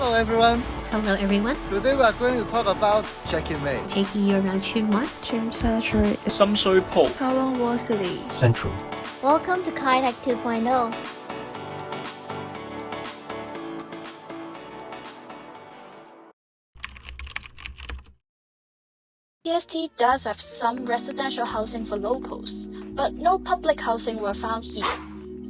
Hello everyone. Hello everyone. Today we are going to talk about Jackie May. Taking you around Chunwan, Some Shui Po, Kowloon War City, Central. Welcome to Kaitech 2.0. TST does have some residential housing for locals, but no public housing were found here.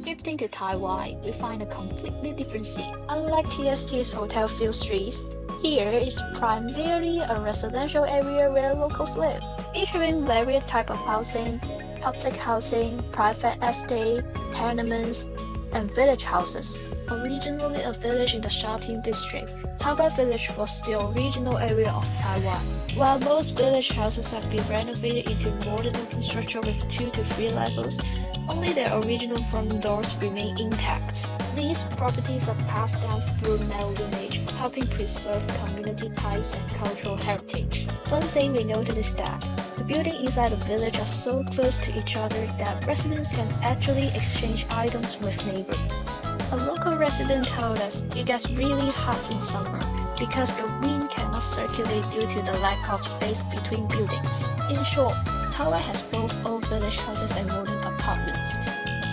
Shifting to Taiwan, we find a completely different scene. Unlike TST's Hotel Field Streets, here is primarily a residential area where locals live, featuring various types of housing, public housing, private estate, tenements, and village houses. Originally a village in the Shatin district, Taobao village was the original area of Taiwan. While most village houses have been renovated into modern-looking structure with 2 to 3 levels, only their original front doors remain intact. These properties are passed down through male lineage, helping preserve community ties and cultural heritage. One thing we noted is that the buildings inside the village are so close to each other that residents can actually exchange items with neighbors. A local resident told us it gets really hot in summer because the wind cannot circulate due to the lack of space between buildings. In short, Taiwan has both old village houses and modern apartments.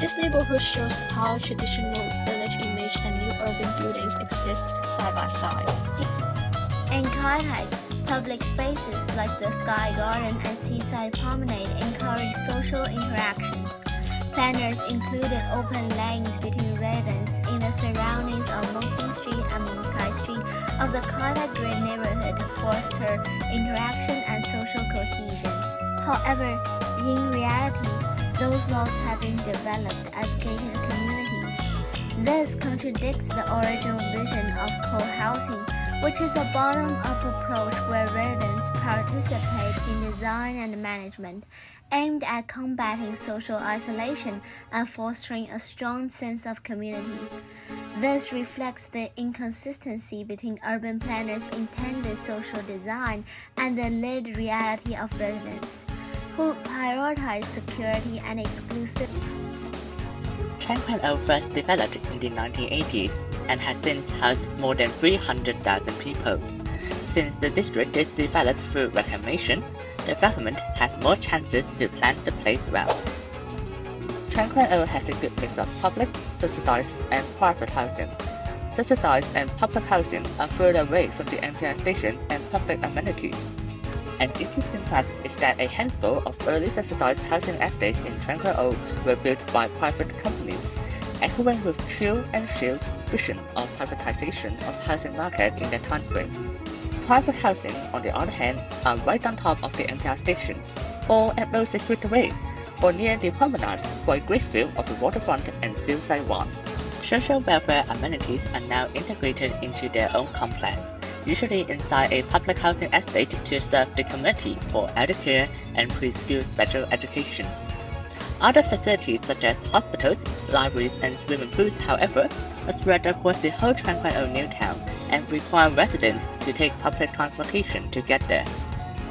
This neighborhood shows how traditional village image and new urban buildings exist side by side. In Kaitech, public spaces like the Sky Garden and Seaside Promenade encourage social interactions. Planners included open lanes between residents in the surroundings of Mokping Street and Mingkai Street of the Kaitech Green neighborhood to foster interaction and social cohesion. However, in reality, those laws have been developed as gated communities. This contradicts the original vision of co-housing, which is a bottom-up approach where residents participate in design and management, aimed at combating social isolation and fostering a strong sense of community. This reflects the inconsistency between urban planners' intended social design and the lived reality of residents, who prioritize security and exclusivity. Tranquil first developed in the 1980s and has since housed more than 300,000 people. Since the district is developed through reclamation, the government has more chances to plan the place well. Tranquil has a good mix of public, subsidized, and private housing. Subsidized and public housing are further away from the MTR station and public amenities. An interesting fact is that a handful of early subsidized housing estates in Tranquil were built by private companies, echoing with Chiu and Xiu's vision of privatization of housing market in that time frame. Private housing, on the other hand, are right on top of the MTR stations, or at most a street away, or near the promenade for a great view of the waterfront and Saiwan. Social welfare amenities are now integrated into their own complex, usually inside a public housing estate to serve the community for elder care and preschool special education. Other facilities such as hospitals, libraries, and swimming pools, however, are spread across the whole Tranquil New Town and require residents to take public transportation to get there.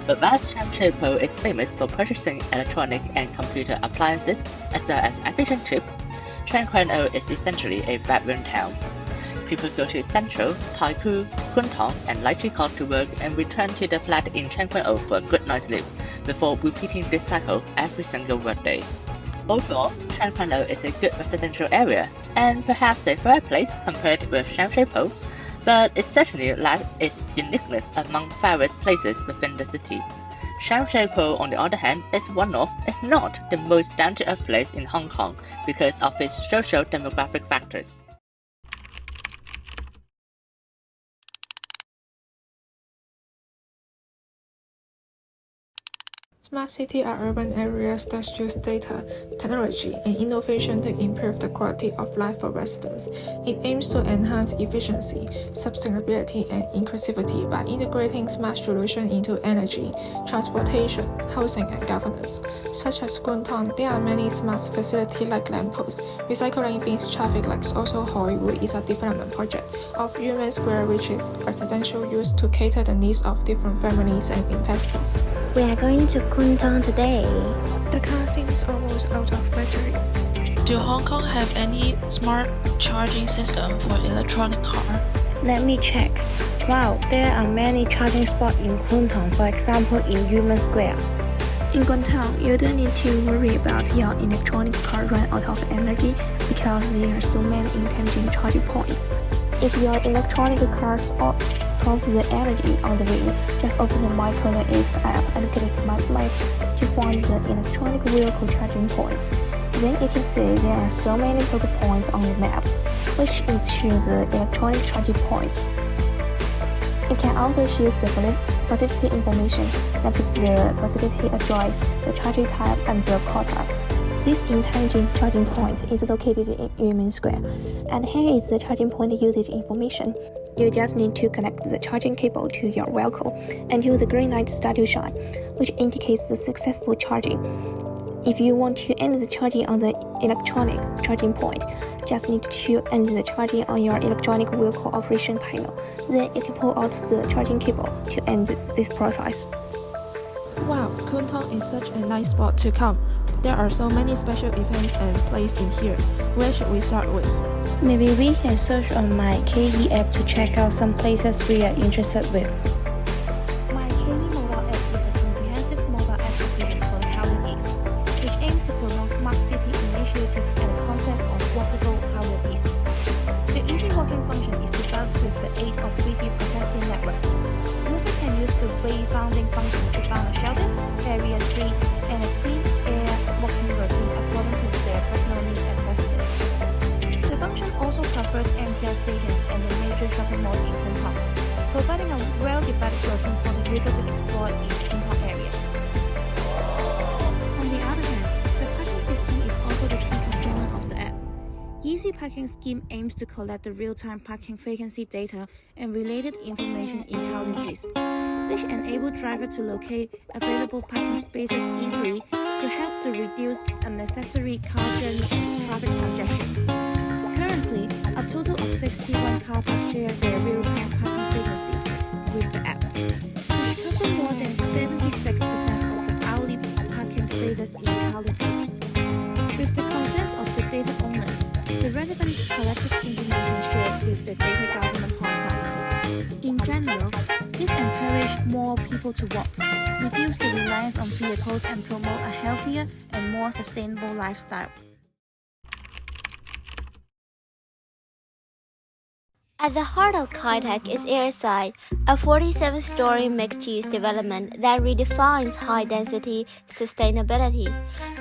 But while Shanghai is famous for purchasing electronic and computer appliances as well as efficient trip, Tranquil is essentially a bedroom town. People go to Central, Taikoo, Kuntong, and Laichikok to work and return to the flat in Tranquil for a good night's sleep before repeating this cycle every single workday. Overall, Tranquil is a good residential area and perhaps a fair place compared with Shanghai, but it certainly lacks its uniqueness among various places within the city. Shanghai, on the other hand, is one of, if not the most down-to-earth place in Hong Kong because of its social demographic factors. Smart cities are urban areas that use data, technology, and innovation to improve the quality of life for residents. It aims to enhance efficiency, sustainability, and inclusivity by integrating smart solutions into energy, transportation, housing, and governance. Such as Kuntong, there are many smart facilities like lampposts, recycling bins, traffic lights. Also, Hollywood is a development project of Yuan Square, which is residential use to cater the needs of different families and investors. We are going to Kuntong today. The car seems almost out of battery. Do Hong Kong have any smart charging system for electronic car? Let me check. Wow, there are many charging spots in Kuntong, for example in Union Square. In Kuntong, you don't need to worry about your electronic car run out of energy because there are so many intelligent charging points. If your electronic car stops the energy on the ring, just open the My Corner Ace app and click My Map to find the electronic vehicle charging points. Then you can see there are so many focal points on the map, which is choose the electronic charging points. You can also choose the facility information, like the facility address, the charging type, and the quota. This intelligent charging point is located in Union Square, and here is the charging point usage information. You just need to connect the charging cable to your vehicle until the green light starts to shine, which indicates the successful charging. If you want to end the charging on the electronic charging point, just need to end the charging on your electronic vehicle operation panel. Then you can pull out the charging cable to end this process. Wow, Kuntong is such a nice spot to come. There are so many special events and places in here. Where should we start with? Maybe we can search on my KE app to check out some places we are interested with. My KE mobile app is a comprehensive mobile application for Kowloon East, which aims to promote smart city initiatives and the concept of walkable Kowloon East. The easy walking function is developed with the aid of 3D protesting network. Users can use the wayfinding functions to find a shelter, barrier-free, and a clean air walking routine according to their personal needs and preferences. The function also covers MTR stations and the major shopping malls in Kuntong, providing a well-developed routine for the user to explore in Kuntong area. On the other hand, the parking system is also the key component of the app. Easy Parking Scheme aims to collect the real-time parking vacancy data and related information in Kowloon East, which enable drivers to locate available parking spaces easily to help to reduce unnecessary car journey and traffic congestion. Currently, a total of 61 car parks share their real-time parking vacancy with the app, which cover more than 76% of the hourly parking spaces in Kowloon East. With the consent of the data owners, the relevant collective information shared with the data government Hong Kong. In general, this encourages more people to walk, reduce the reliance on vehicles, and promote a healthier and more sustainable lifestyle. At the heart of Kai-Tak is Airside, a 47-story mixed-use development that redefines high-density sustainability.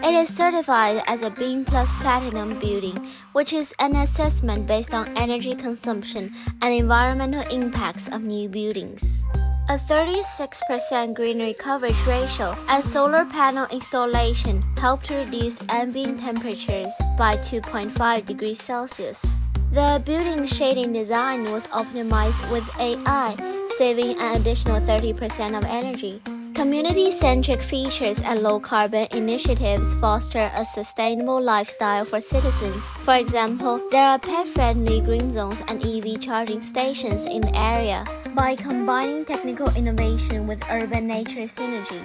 It is certified as a BEAM Plus Platinum building, which is an assessment based on energy consumption and environmental impacts of new buildings. A 36% greenery coverage ratio and solar panel installation help to reduce ambient temperatures by 2.5 degrees Celsius. The building's shading design was optimized with AI, saving an additional 30% of energy. Community-centric features and low-carbon initiatives foster a sustainable lifestyle for citizens. For example, there are pet-friendly green zones and EV charging stations in the area. By combining technical innovation with urban nature synergy,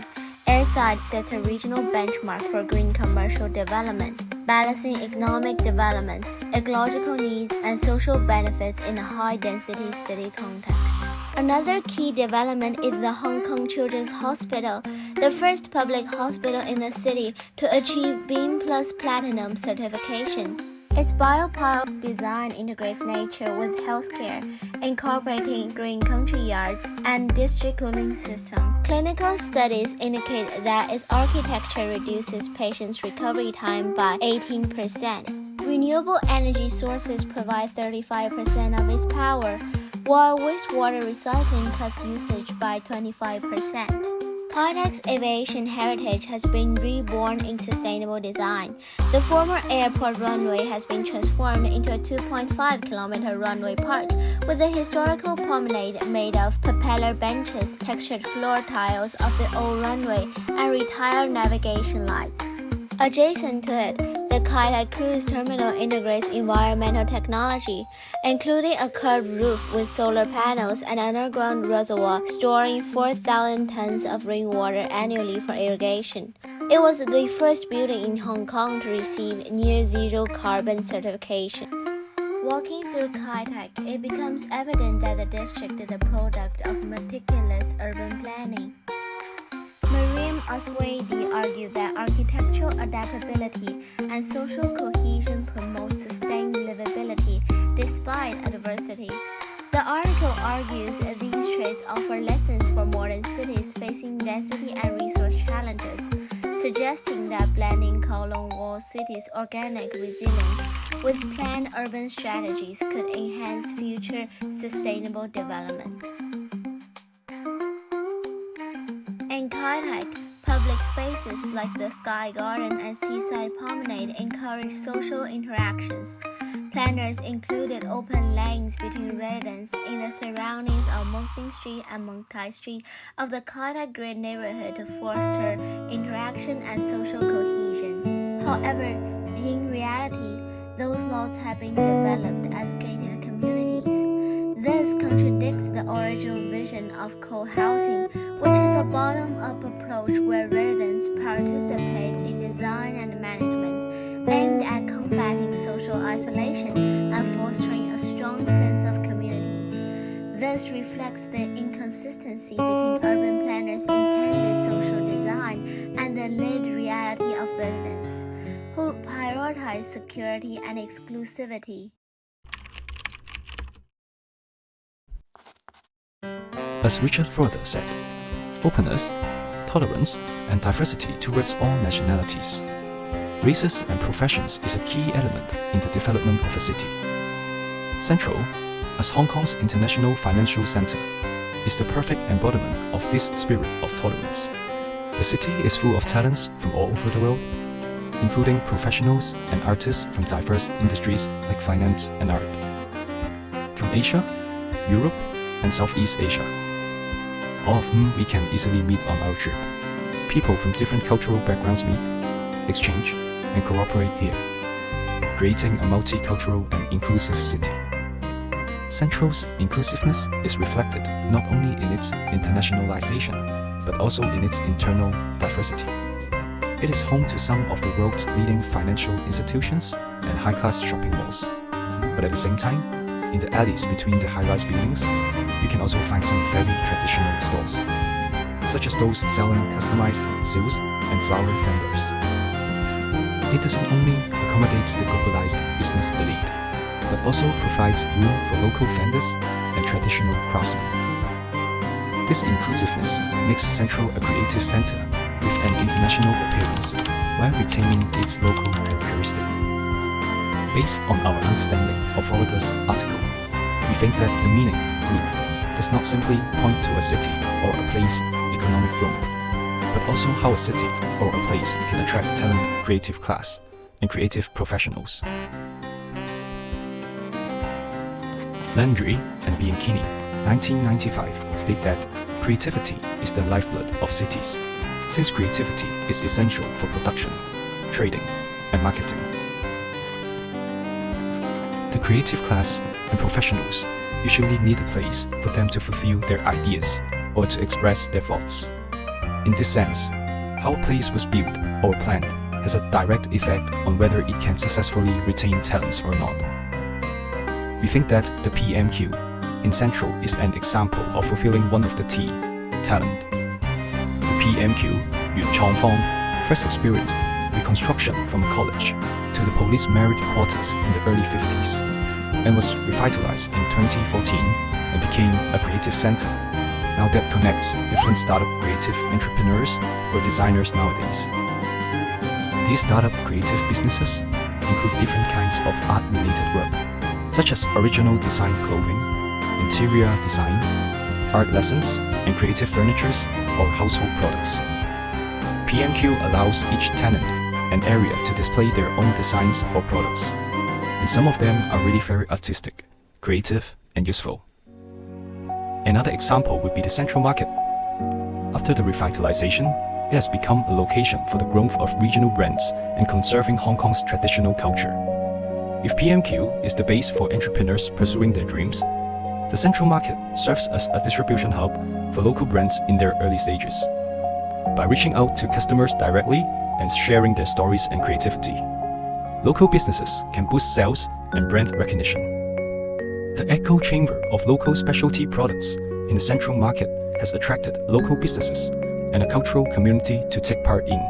Airside sets a regional benchmark for green commercial development, balancing economic developments, ecological needs, and social benefits in a high-density city context. Another key development is the Hong Kong Children's Hospital, the first public hospital in the city to achieve BEAM Plus Platinum certification. Its biopile design integrates nature with healthcare, incorporating green country yards and district cooling system. Clinical studies indicate that its architecture reduces patients' recovery time by 18%. Renewable energy sources provide 35% of its power, while wastewater recycling cuts usage by 25%. Kai-Tak's aviation heritage has been reborn in sustainable design. The former airport runway has been transformed into a 2.5-kilometer runway park with a historical promenade made of propeller benches, textured floor tiles of the old runway, and retired navigation lights. Adjacent to it, the Kai-Tak cruise terminal integrates environmental technology, including a curved roof with solar panels and an underground reservoir storing 4,000 tons of rainwater annually for irrigation. It was the first building in Hong Kong to receive near-zero carbon certification. Walking through Kai Tak, it becomes evident that the district is the product of meticulous urban planning. Mariam Aswadi argued that architectural adaptability and social cohesion promote sustained livability despite adversity. The article argues these traits offer lessons for modern cities facing density and resource challenges, suggesting that blending Kowloon walled cities' organic resilience with planned urban strategies could enhance future sustainable development. In Kai Tak, public spaces like the Sky Garden and Seaside Promenade encourage social interactions. Planners included open lanes between residents in the surroundings of Mok Ding Street and Mok Tai Street of the Kai Tak Great neighborhood to foster interaction and social cohesion. However, in reality, those lots have been developed as gated communities. This contradicts the original vision of co-housing, which is a bottom-up approach where residents participate in design and management, aimed at combating social isolation and fostering a strong sense of community. This reflects the inconsistency between urban planners' intended social design and the lived reality of residents, who prioritize security and exclusivity. As Richard Froeder said, openness, tolerance, and diversity towards all nationalities, races and professions is a key element in the development of a city. Central, as Hong Kong's international financial center, is the perfect embodiment of this spirit of tolerance. The city is full of talents from all over the world, including professionals and artists from diverse industries like finance and art. From Asia, Europe, and Southeast Asia, all of whom we can easily meet on our trip. People from different cultural backgrounds meet, exchange, and cooperate here, creating a multicultural and inclusive city. Central's inclusiveness is reflected not only in its internationalization, but also in its internal diversity. It is home to some of the world's leading financial institutions and high-class shopping malls. But at the same time, in the alleys between the high-rise buildings, you can also find some very traditional stores, such as those selling customized seals and flower vendors. It doesn't only accommodate the globalized business elite, but also provides room for local vendors and traditional craftsmen. This inclusiveness makes Central a creative center with an international appearance while retaining its local characteristic. Based on our understanding of Froeder's article, we think that the meaning group does not simply point to a city or a place's economic growth, but also how a city or a place can attract talent, creative class, and creative professionals. Landry and Bianchini, 1995, state that creativity is the lifeblood of cities, since creativity is essential for production, trading, and marketing. The creative class and professionals usually need a place for them to fulfill their ideas or to express their thoughts. In this sense, how a place was built or planned has a direct effect on whether it can successfully retain talents or not. We think that the PMQ in Central is an example of fulfilling one of the T, talent. The PMQ, Yuan Chongfang, first experienced reconstruction from a college to the police merit quarters in the early 50s, and was revitalized in 2014 and became a creative center, now that connects different startup creative entrepreneurs or designers nowadays. These startup creative businesses include different kinds of art-related work, such as original design clothing, interior design, art lessons, and creative furnitures or household products. PMQ allows each tenant an area to display their own designs or products, and some of them are really very artistic, creative, and useful. Another example would be the Central Market. After the revitalization, it has become a location for the growth of regional brands and conserving Hong Kong's traditional culture. If PMQ is the base for entrepreneurs pursuing their dreams, the Central Market serves as a distribution hub for local brands in their early stages. By reaching out to customers directly and sharing their stories and creativity, local businesses can boost sales and brand recognition. The echo chamber of local specialty products in the central market has attracted local businesses and a cultural community to take part in.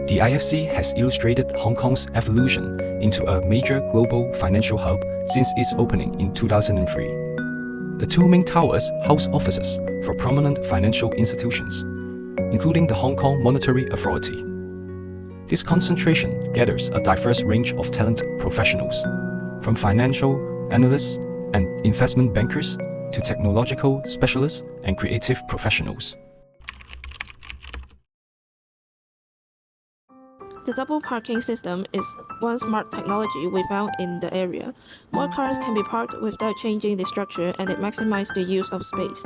The IFC has illustrated Hong Kong's evolution into a major global financial hub since its opening in 2003. The two main towers house offices for prominent financial institutions, including the Hong Kong Monetary Authority. This concentration gathers a diverse range of talented professionals, from financial analysts and investment bankers to technological specialists and creative professionals. The double parking system is one smart technology we found in the area. More cars can be parked without changing the structure, and it maximizes the use of space.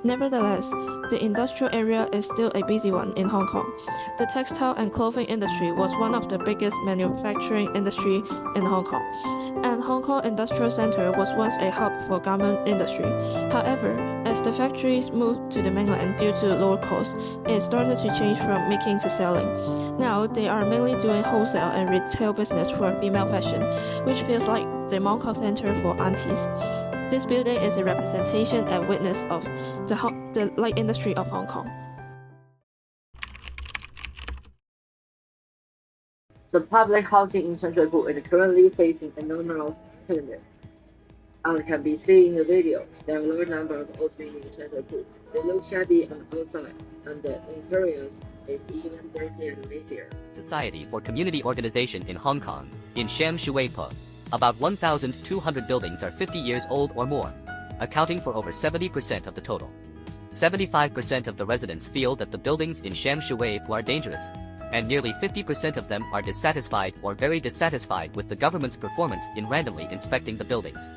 Nevertheless, the industrial area is still a busy one in Hong Kong. The textile and clothing industry was one of the biggest manufacturing industry in Hong Kong, and Hong Kong Industrial Center was once a hub for garment industry. However, as the factories moved to the mainland due to lower costs, it started to change from making to selling. Now they are mainly doing wholesale and retail business for female fashion, which feels like the Mong Kok Center for aunties. This building is a representation and witness of the light industry of Hong Kong. The public housing in Shui Po is currently facing enormous challenges. As can be seen in the video, there are a large number of old buildings in Shui Po. They look shabby on the outside, and the interiors is even dirtier and messier. Society for Community Organization in Hong Kong, in Sham Shui Po. About 1,200 buildings are 50 years old or more, accounting for over 70% of the total. 75% of the residents feel that the buildings in Sham Shui Po are dangerous, and nearly 50% of them are dissatisfied or very dissatisfied with the government's performance in randomly inspecting the buildings.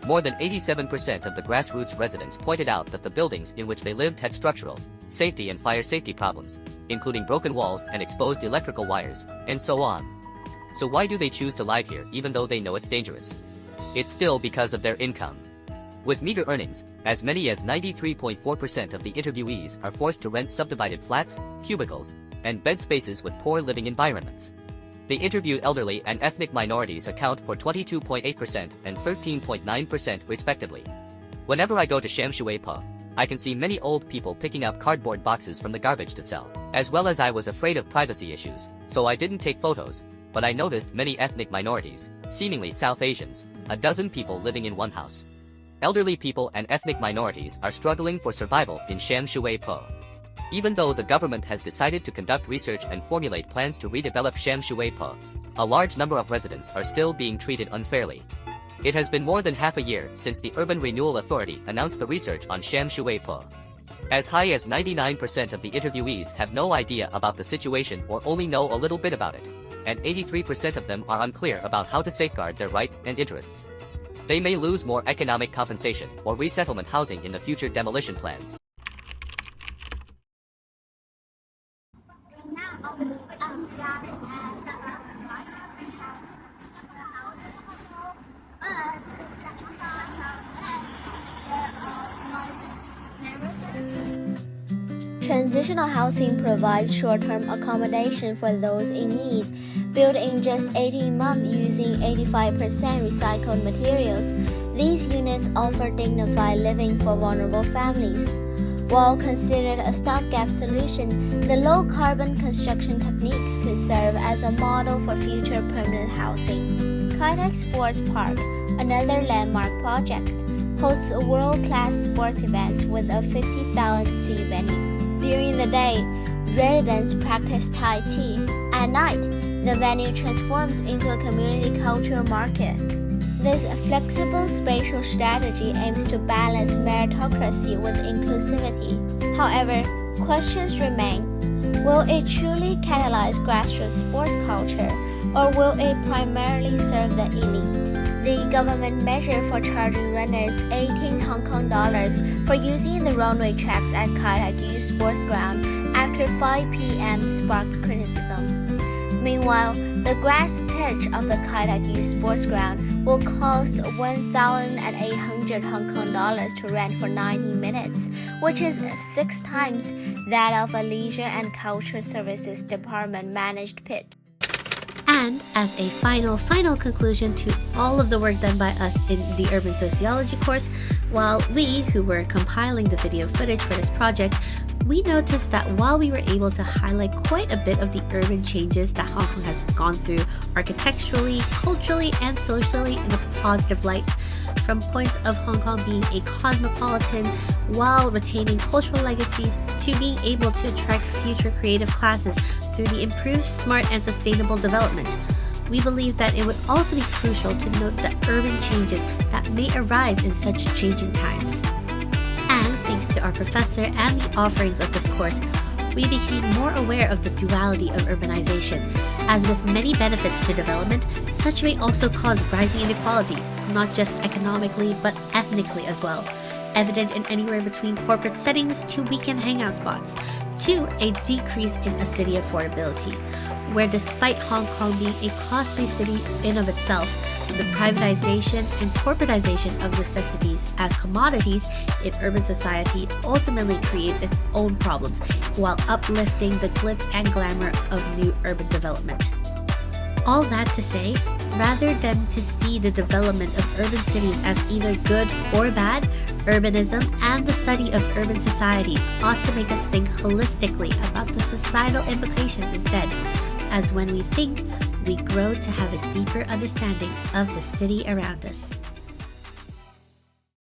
More than 87% of the grassroots residents pointed out that the buildings in which they lived had structural, safety and fire safety problems, including broken walls and exposed electrical wires, and so on. So why do they choose to live here even though they know it's dangerous? It's still because of their income. With meager earnings, as many as 93.4% of the interviewees are forced to rent subdivided flats, cubicles, and bed spaces with poor living environments. The interviewed elderly and ethnic minorities account for 22.8% and 13.9% respectively. Whenever I go to Sham Shui Po, I can see many old people picking up cardboard boxes from the garbage to sell. As well as I was afraid of privacy issues, so I didn't take photos, but I noticed many ethnic minorities, seemingly South Asians, a dozen people living in one house. Elderly people and ethnic minorities are struggling for survival in Sham Shui Po. Even though the government has decided to conduct research and formulate plans to redevelop Sham Shui Po, a large number of residents are still being treated unfairly. It has been more than half a year since the Urban Renewal Authority announced the research on Sham Shui Po. As high as 99% of the interviewees have no idea about the situation or only know a little bit about it, and 83% of them are unclear about how to safeguard their rights and interests. They may lose more economic compensation or resettlement housing in the future demolition plans. Transitional housing provides short-term accommodation for those in need. Built in just 18 months using 85% recycled materials, these units offer dignified living for vulnerable families. While considered a stopgap solution, the low-carbon construction techniques could serve as a model for future permanent housing. Kai Tak Sports Park, another landmark project, hosts a world-class sports event with a 50,000-seat venue. During the day, residents practice Tai Chi. At night, the venue transforms into a community culture market. This flexible spatial strategy aims to balance meritocracy with inclusivity. However, questions remain. Will it truly catalyze grassroots sports culture, or will it primarily serve the elite? The government measure for charging runners 18 Hong Kong dollars for using the runway tracks at Kai Tak Yu Sports Ground after 5 p.m. sparked criticism. Meanwhile, the grass pitch of the Kai Tak Yu Sports Ground will cost 1,800 Hong Kong dollars to rent for 90 minutes, which is 6 times that of a Leisure and Cultural Services Department managed pitch. And as a final conclusion to all of the work done by us in the urban sociology course, while we, who were compiling the video footage for this project, we noticed that while we were able to highlight quite a bit of the urban changes that Hong Kong has gone through architecturally, culturally, and socially in a positive light, from points of Hong Kong being a cosmopolitan while retaining cultural legacies to being able to attract future creative classes through the improved, smart, and sustainable development, we believe that it would also be crucial to note the urban changes that may arise in such changing times. And thanks to our professor and the offerings of this course, we became more aware of the duality of urbanization, as with many benefits to development, such may also cause rising inequality, not just economically but ethnically as well, evident in anywhere between corporate settings to weekend hangout spots, to a decrease in a city affordability, where despite Hong Kong being a costly city in of itself, the privatization and corporatization of necessities as commodities in urban society ultimately creates its own problems while uplifting the glitz and glamour of new urban development. All that to say, rather than to see the development of urban cities as either good or bad, urbanism and the study of urban societies ought to make us think holistically about the societal implications instead, as when we think, we grow to have a deeper understanding of the city around us.